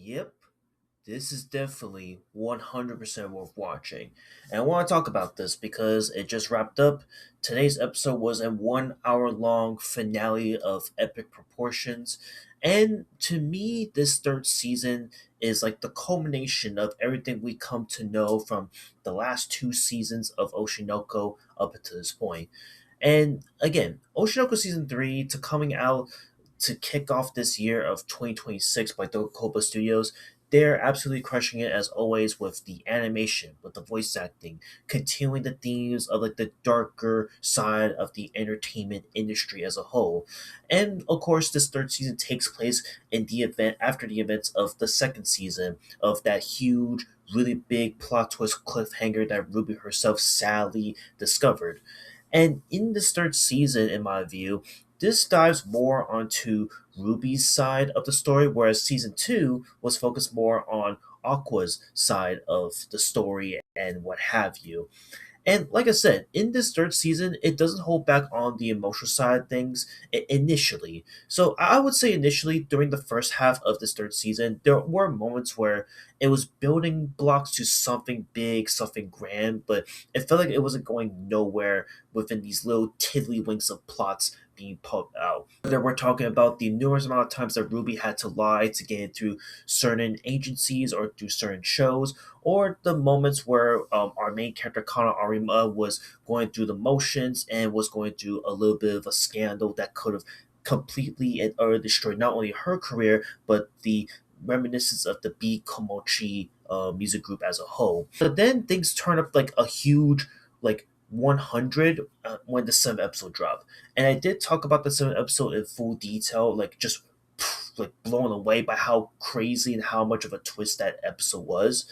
Yep, this is definitely 100% worth watching. And I want to talk about this because it just wrapped up. Today's episode was a 1 hour long finale of epic proportions. And to me, this third season is like the culmination of everything we come to know from the last two seasons of Oshi No Ko up to this point. And again, Oshi No Ko season 3 to coming out to kick off this year of 2026 by Tokoba Studios. They're absolutely crushing it as always with the animation, with the voice acting, continuing the themes of like the darker side of the entertainment industry as a whole. And of course, this third season takes place in the event after the events of the second season of that huge, really big plot twist cliffhanger that Ruby herself sadly discovered. And in this third season, in my view, this dives more onto Ruby's side of the story, whereas season two was focused more on Aqua's side of the story and what have you. And like I said, in this third season, it doesn't hold back on the emotional side of things initially. So I would say initially, during the first half of this third season, there were moments where it was building blocks to something big, something grand, but it felt like it wasn't going nowhere within these little tiddlywinks of plots being poked out. Whether we're talking about the numerous amount of times that Ruby had to lie to get into certain agencies or through certain shows, or the moments where our main character Kana Arima was going through the motions and was going through a little bit of a scandal that could have completely and utterly destroyed not only her career but the reminiscence of the B Komochi music group as a whole. But then things turn up like a huge like 100 when the seventh episode dropped, and I did talk about the seventh episode in full detail, like just like blown away by how crazy and how much of a twist that episode was.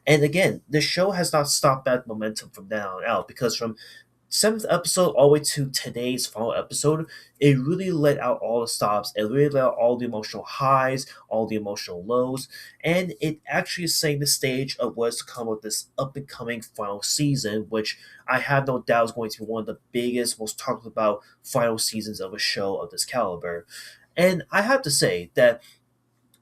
And again, the show has not stopped that momentum from then on out because from seventh episode all the way to today's final episode, it really let out all the stops. It really let out all the emotional highs, all the emotional lows, and it actually is setting the stage of what's to come with this up and coming final season, which I have no doubt is going to be one of the biggest, most talked about final seasons of a show of this caliber. And I have to say that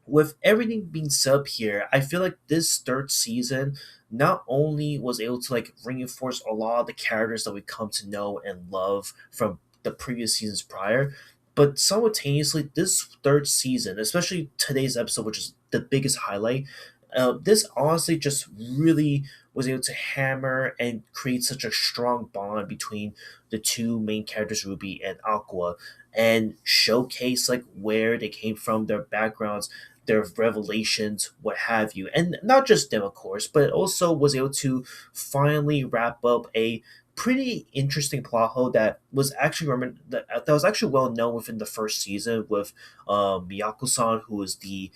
with everything being set up here, I feel like this third season not only was able to like reinforce a lot of the characters that we come to know and love from the previous seasons prior, but simultaneously this third season, especially today's episode, which is the biggest highlight, this honestly just really was able to hammer and create such a strong bond between the two main characters, Ruby and Aqua, and showcase like where they came from, their backgrounds, their revelations, what have you. And not just them, of course, but also was able to finally wrap up a pretty interesting plot hole that was actually that was actually well known within the first season with Miyako-san, who was the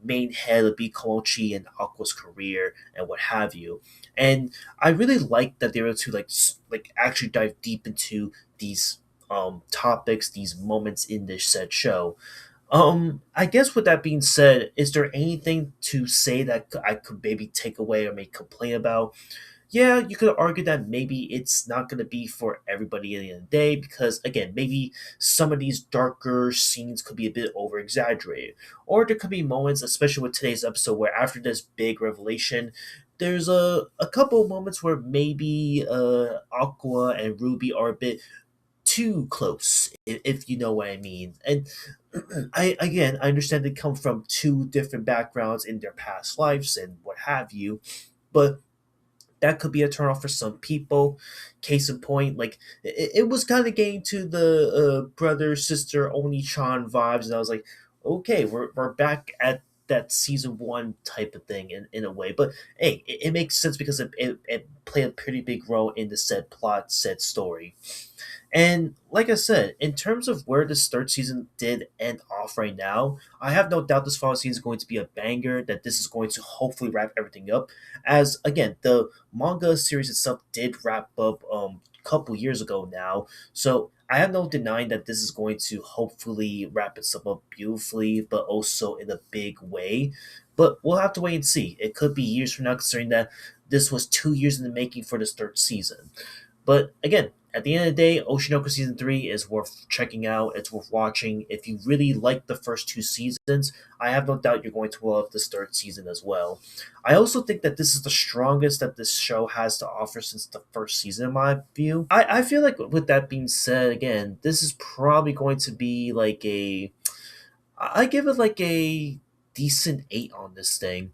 main head of Bikomochi and Aqua's career and what have you. And I really like that they were able to like actually dive deep into these topics, these moments in this said show. I guess with that being said, is there anything to say that I could maybe take away or maybe complain about? Yeah, you could argue that maybe it's not going to be for everybody at the end of the day because, again, maybe some of these darker scenes could be a bit over exaggerated. Or there could be moments, especially with today's episode, where after this big revelation, there's a couple of moments where maybe Aqua and Ruby are a bit too close, if you know what I mean. And I understand they come from two different backgrounds in their past lives and what have you, but that could be a turnoff for some people. Case in point, like it was kind of getting to the brother sister Oni-chan vibes, and I was like, okay, we're back at that season one type of thing in a way. But hey, it makes sense because it played a pretty big role in the said plot, said story. And like I said, in terms of where this third season did end off right now, I have no doubt this final season is going to be a banger, that this is going to hopefully wrap everything up. As again, the manga series itself did wrap up a couple years ago now. So I have no denying that this is going to hopefully wrap itself up beautifully, but also in a big way. But we'll have to wait and see. It could be years from now, considering that this was 2 years in the making for this third season. But again, at the end of the day, Oshi No Ko season 3 is worth checking out. It's worth watching. If you really like the first two seasons, I have no doubt you're going to love this third season as well. I also think that this is the strongest that this show has to offer since the first season, in my view. I feel like, with that being said, again, this is probably going to be like a. I give it like a decent 8 on this thing.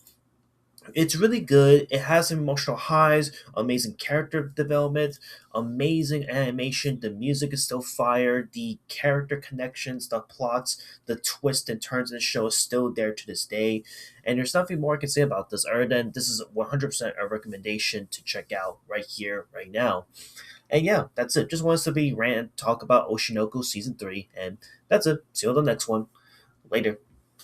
It's really good. It has some emotional highs, amazing character development, amazing animation. The music is still fire. The character connections, the plots, the twists and turns in the show is still there to this day. And there's nothing more I can say about this other than this is 100% a recommendation to check out right here, right now. And yeah, that's it. Just wants to be rant and talk about Oshinoko Season 3. And that's it. See you on the next one. Later.